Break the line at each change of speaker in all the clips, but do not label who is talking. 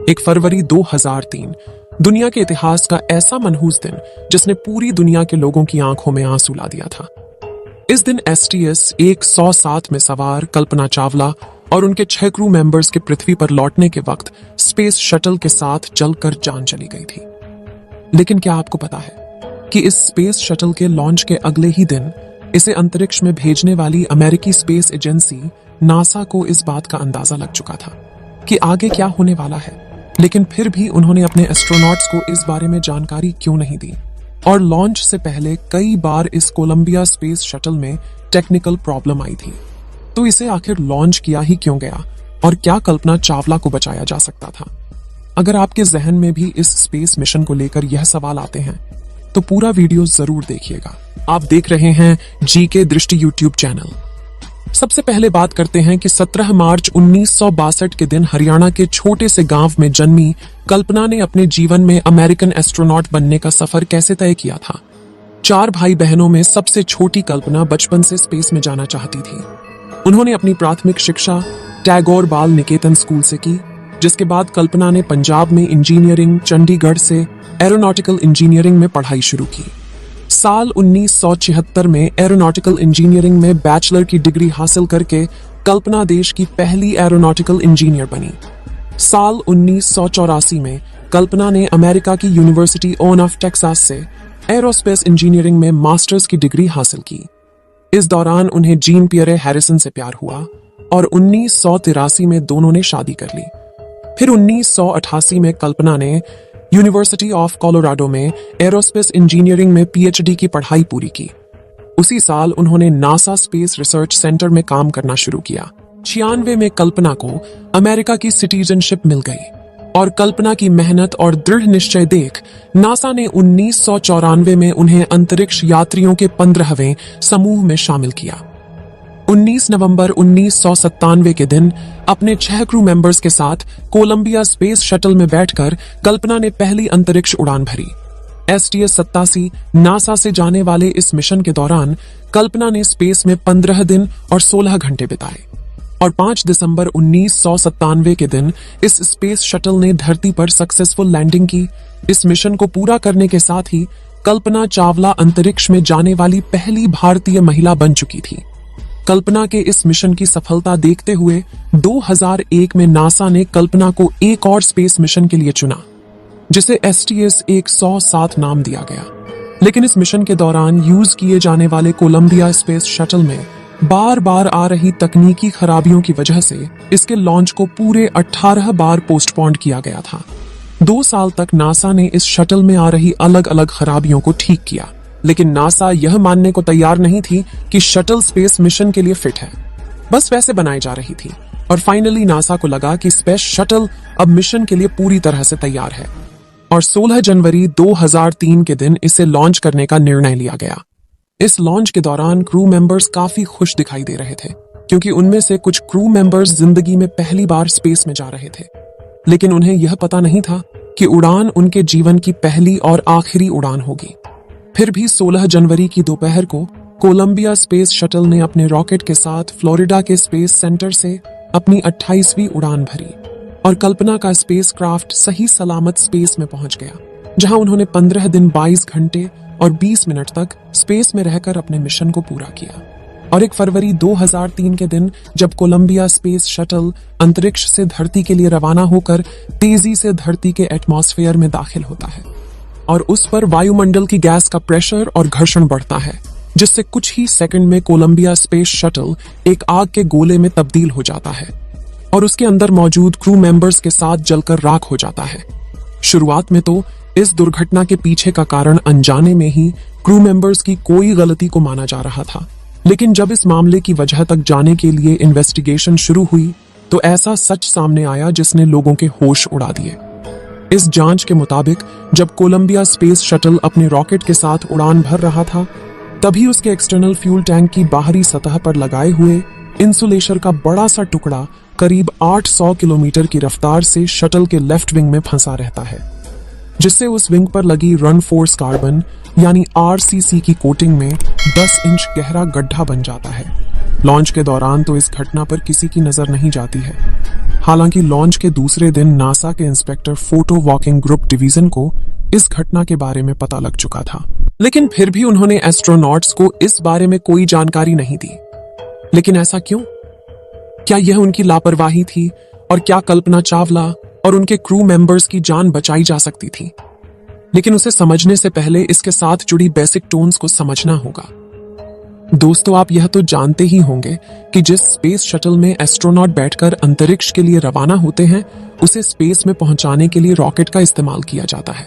1 फरवरी 2003 दुनिया के इतिहास का ऐसा मनहूस दिन जिसने पूरी दुनिया के लोगों की आंखों में आंसू ला दिया था। इस दिन STS 107 में सवार कल्पना चावला और उनके 6 क्रू मेंबर्स के पृथ्वी पर लौटने के वक्त स्पेस शटल के साथ जलकर जान चली गई थी। लेकिन क्या आपको पता है कि इस स्पेस शटल के लॉन्च के अगले ही दिन इसे अंतरिक्ष में भेजने वाली अमेरिकी स्पेस एजेंसी नासा को इस बात का अंदाजा लग चुका था कि आगे क्या होने वाला है, लेकिन फिर भी उन्होंने अपने एस्ट्रोनॉट्स को इस बारे में जानकारी क्यों नहीं दी। और लॉन्च से पहले कई बार इस कोलंबिया स्पेस शटल में टेक्निकल प्रॉब्लम आई थी, तो इसे आखिर लॉन्च किया ही क्यों गया और क्या कल्पना चावला को बचाया जा सकता था। अगर आपके जहन में भी इस स्पेस मिशन को लेकर यह सवाल आते हैं तो पूरा वीडियो जरूर देखिएगा। आप देख रहे हैं जीके दृष्टि यूट्यूब चैनल। सबसे पहले बात करते हैं कि 17 मार्च 1962 के दिन हरियाणा के छोटे से गांव में जन्मी कल्पना ने अपने जीवन में अमेरिकन एस्ट्रोनॉट बनने का सफर कैसे तय किया था। 4 भाई बहनों में सबसे छोटी कल्पना बचपन से स्पेस में जाना चाहती थी। उन्होंने अपनी प्राथमिक शिक्षा टैगोर बाल निकेतन स्कूल से की, जिसके बाद कल्पना ने पंजाब में इंजीनियरिंग, चंडीगढ़ से एरोनॉटिकल इंजीनियरिंग में पढ़ाई शुरू की। साल 1976 में एरोनॉटिकल इंजीनियरिंग में बैचलर की डिग्री हासिल करके कल्पना देश की पहली एरोनॉटिकल इंजीनियर बनी। साल 1984 में कल्पना ने अमेरिका की यूनिवर्सिटी ऑफ टेक्सास से एरोस्पेस इंजीनियरिंग में मास्टर्स की डिग्री हासिल की। इस दौरान उन्हें जीन पियरे हैरिसन से प्यार हुआ और 1983 में दोनों ने शादी कर ली। फिर 1988 में कल्पना ने यूनिवर्सिटी ऑफ कोलोराडो में एरोस्पेस इंजीनियरिंग में PhD की पढ़ाई पूरी की। उसी साल उन्होंने नासा स्पेस रिसर्च सेंटर में काम करना शुरू किया। 96 में कल्पना को अमेरिका की सिटीजनशिप मिल गई और कल्पना की मेहनत और दृढ़ निश्चय देख नासा ने 1994 में उन्हें अंतरिक्ष यात्रियों के 15वें समूह में शामिल किया। 19 नवंबर 1997 के दिन अपने 6 क्रू मेंबर्स के साथ कोलंबिया स्पेस शटल में बैठकर कल्पना ने पहली अंतरिक्ष उड़ान भरी। STS 87 नासा से जाने वाले इस मिशन के दौरान कल्पना ने स्पेस में 15 दिन और 16 घंटे बिताए और 5 दिसंबर 1997 के दिन इस स्पेस शटल ने धरती पर सक्सेसफुल लैंडिंग की। इस मिशन को पूरा करने के साथ ही कल्पना चावला अंतरिक्ष में जाने वाली पहली भारतीय महिला बन चुकी थी। कल्पना के इस मिशन की सफलता देखते हुए 2001 में नासा ने कल्पना को एक और स्पेस मिशन के लिए चुना, जिसे STS 107 नाम दिया गया। लेकिन इस मिशन के दौरान यूज किए जाने वाले कोलंबिया स्पेस शटल में बार बार आ रही तकनीकी खराबियों की वजह से इसके लॉन्च को पूरे 18 बार पोस्टपोन्ड किया गया था। 2 साल तक नासा ने इस शटल में आ रही अलग अलग खराबियों को ठीक किया, लेकिन नासा यह मानने को तैयार नहीं थी कि शटल स्पेस मिशन के लिए फिट है, बस वैसे बनाई जा रही थी। और फाइनली नासा को लगा कि स्पेस शटल अब मिशन के लिए पूरी तरह से तैयार है और 16 जनवरी 2003 के दिन इसे लॉन्च करने का निर्णय लिया गया। इस लॉन्च के दौरान क्रू मेंबर्स काफी खुश दिखाई दे रहे थे, क्योंकि उनमें से कुछ क्रू मेंबर्स जिंदगी में पहली बार स्पेस में जा रहे थे। लेकिन उन्हें यह पता नहीं था कि उड़ान उनके जीवन की पहली और आखिरी उड़ान होगी। फिर भी 16 जनवरी की दोपहर को कोलंबिया स्पेस शटल ने अपने रॉकेट के साथ फ्लोरिडा के स्पेस सेंटर से अपनी 28वीं उड़ान भरी और कल्पना का स्पेस क्राफ्ट सही सलामत स्पेस में पहुंच गया, जहां उन्होंने 15 दिन 22 घंटे और 20 मिनट तक स्पेस में रहकर अपने मिशन को पूरा किया। और 1 फरवरी 2003 के दिन जब कोलंबिया स्पेस शटल अंतरिक्ष से धरती के लिए रवाना होकर तेजी से धरती के एटमॉस्फेयर में दाखिल होता है और उस पर वायुमंडल की गैस का प्रेशर और घर्षण बढ़ता है, जिससे कुछ ही सेकंड में कोलंबिया स्पेस शटल एक आग के गोले में तब्दील हो जाता है और उसके अंदर मौजूद क्रू मेंबर्स के साथ जलकर राख हो जाता है। शुरुआत में तो इस दुर्घटना के पीछे का कारण अनजाने में ही क्रू मेंबर्स की कोई गलती को माना जा रहा था, लेकिन जब इस मामले की वजह तक जाने के लिए इन्वेस्टिगेशन शुरू हुई तो ऐसा सच सामने आया जिसने लोगों के होश उड़ा दिए। इस जांच के मुताबिक जब कोलंबिया स्पेस शटल अपने रॉकेट के साथ उड़ान भर रहा था, तभी उसके एक्सटर्नल फ्यूल टैंक की बाहरी सतह पर लगाए हुए इंसुलेशन का बड़ा सा टुकड़ा करीब 800 किलोमीटर की रफ्तार से शटल के लेफ्ट विंग में फंसा रहता है, जिससे उस विंग पर लगी रन फोर्स कार्बन यानी RCC की कोटिंग में 10 इंच गहरा गड्ढा बन जाता है। लॉन्च के दौरान तो इस घटना पर किसी की नजर नहीं जाती है। हालांकि लॉन्च के दूसरे दिन नासा के inspector photo walking group division को इस घटना के बारे में पता लग चुका था, लेकिन फिर भी उन्होंने एस्ट्रोनॉट्स को इस बारे में कोई जानकारी नहीं दी। लेकिन ऐसा क्यों? क्या यह उनकी लापरवाही थी और क्या कल्पना चावला और उनके क्रू मेंबर्स की जान बचाई जा सकती थी? लेकिन उसे समझने से पहले इसके साथ जुड़ी बेसिक टोन्स को समझना होगा। दोस्तों, आप यह तो जानते ही होंगे कि जिस स्पेस शटल में एस्ट्रोनॉट बैठकर अंतरिक्ष के लिए रवाना होते हैं, उसे स्पेस में पहुंचाने के लिए रॉकेट का इस्तेमाल किया जाता है।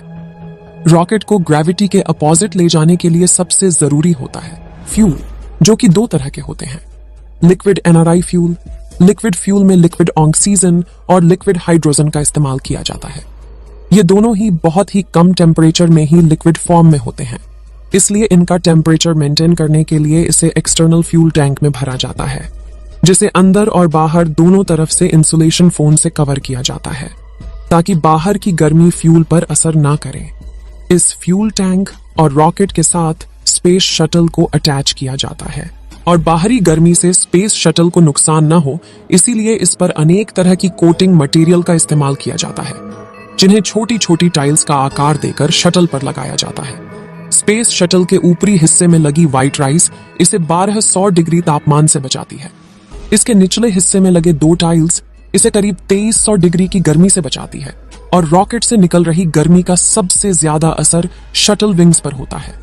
रॉकेट को ग्रेविटी के अपोजिट ले जाने के लिए सबसे जरूरी होता है फ्यूल, जो कि दो तरह के होते हैं, liquid NRI fuel. Liquid fuel में लिक्विड ऑक्सीजन और लिक्विड हाइड्रोजन का इस्तेमाल किया जाता है। ये दोनों ही बहुत ही कम टेम्परेचर में ही लिक्विड फॉर्म में होते हैं, इसलिए इनका टेम्परेचर मेंटेन करने के लिए इसे एक्सटर्नल फ्यूल टैंक में भरा जाता है, जिसे अंदर और बाहर दोनों तरफ से इंसुलेशन फोम से कवर किया जाता है ताकि बाहर की गर्मी फ्यूल पर असर ना करे। इस फ्यूल टैंक और रॉकेट के साथ स्पेस शटल को अटैच किया जाता है और बाहरी गर्मी से स्पेस शटल को नुकसान न हो, इसीलिए इस पर अनेक तरह की कोटिंग मटेरियल का इस्तेमाल किया जाता है, जिन्हें छोटी छोटी टाइल्स का आकार देकर शटल पर लगाया जाता है। स्पेस शटल के ऊपरी हिस्से में लगी व्हाइट राइस इसे 1200 डिग्री तापमान से बचाती है। इसके निचले हिस्से में लगे दो टाइल्स इसे करीब 2300 डिग्री की गर्मी से बचाती है और रॉकेट से निकल रही गर्मी का सबसे ज्यादा असर शटल विंग्स पर होता है,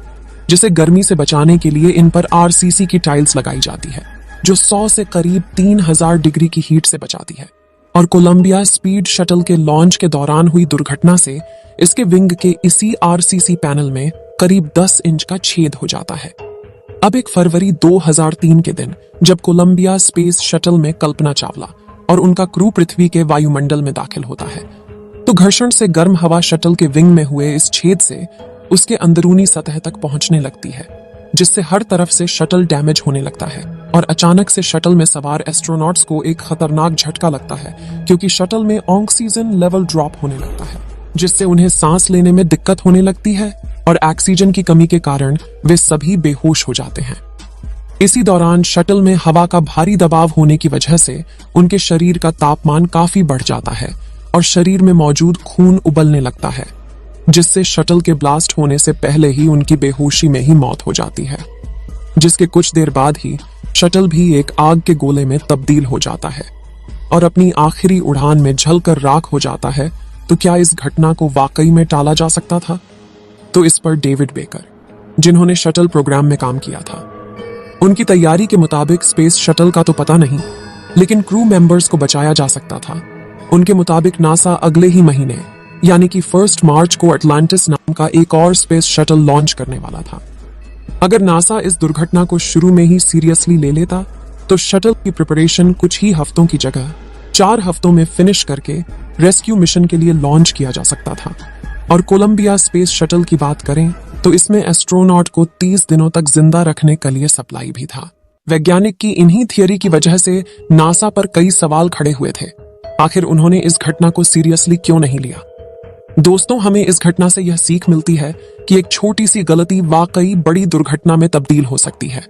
जिसे गर्मी से बचाने के लिए इन पर RCC की टाइल्स लगाई जाती है, जो 100 से करीब 3000 डिग्री की हीट से बचाती है। और कोलंबिया स्पीड शटल के लॉन्च के दौरान हुई दुर्घटना से इसके विंग के इसी RCC पैनल में करीब 10 इंच का छेद हो जाता है। अब 1 फरवरी 2003 के दिन जब कोलंबिया स्पेस शटल में कल्पना चावला और उनका क्रू पृथ्वी के वायुमंडल में दाखिल होता है, तो घर्षण से गर्म हवा शटल के विंग में हुए इस छेद से उसके अंदरूनी सतह तक पहुंचने लगती है, जिससे हर तरफ से शटल डैमेज होने लगता है और अचानक से शटल में सवार एस्ट्रोनॉट्स को एक खतरनाक झटका लगता है, क्योंकि शटल में ऑक्सीजन लेवल ड्रॉप होने लगता है, जिससे उन्हें सांस लेने में दिक्कत होने लगती है और ऑक्सीजन की कमी के कारण वे सभी बेहोश हो जाते हैं। इसी दौरान शटल में हवा का भारी दबाव होने की वजह से उनके शरीर का तापमान काफी बढ़ जाता है और शरीर में मौजूद खून उबलने लगता है, जिससे शटल के ब्लास्ट होने से पहले ही उनकी बेहोशी में ही मौत हो जाती है। जिसके कुछ देर बाद ही शटल भी एक आग के गोले में तब्दील हो जाता है और अपनी आखिरी उड़ान में जलकर राख हो जाता है। तो क्या इस घटना को वाकई में टाला जा सकता था? तो इस पर डेविड बेकर, जिन्होंने शटल प्रोग्राम में काम किया था, उनकी तैयारी के मुताबिक स्पेस शटल का तो पता नहीं, लेकिन क्रू मेंबर्स को बचाया जा सकता था। उनके मुताबिक नासा अगले ही महीने यानी कि 1 मार्च को अटलांटिस नाम का एक और स्पेस शटल लॉन्च करने वाला था। अगर नासा इस दुर्घटना को शुरू में ही सीरियसली ले लेता तो शटल की प्रिपरेशन कुछ ही हफ्तों की जगह 4 हफ्तों में फिनिश करके रेस्क्यू मिशन के लिए लॉन्च किया जा सकता था। और कोलंबिया स्पेस शटल की बात करें तो इसमें एस्ट्रोनॉट को 30 दिनों तक जिंदा रखने के लिए सप्लाई भी था। वैज्ञानिक की इन्हीं थियरी की वजह से नासा पर कई सवाल खड़े हुए थे। आखिर उन्होंने इस घटना को सीरियसली क्यों नहीं लिया? दोस्तों, हमें इस घटना से यह सीख मिलती है कि एक छोटी सी गलती वाकई बड़ी दुर्घटना में तब्दील हो सकती है।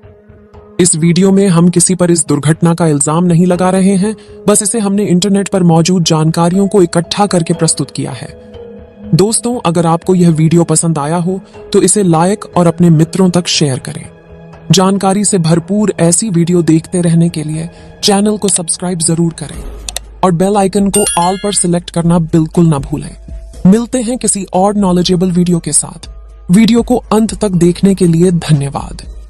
इस वीडियो में हम किसी पर इस दुर्घटना का इल्जाम नहीं लगा रहे हैं, बस इसे हमने इंटरनेट पर मौजूद जानकारियों को इकट्ठा करके प्रस्तुत किया है। दोस्तों, अगर आपको यह वीडियो पसंद आया हो तो इसे लाइक और अपने मित्रों तक शेयर करें। जानकारी से भरपूर ऐसी वीडियो देखते रहने के लिए चैनल को सब्सक्राइब जरूर करें और बेल आइकन को ऑल पर सिलेक्ट करना बिल्कुल ना भूलें। मिलते हैं किसी और नॉलेजेबल वीडियो के साथ। वीडियो को अंत तक देखने के लिए धन्यवाद।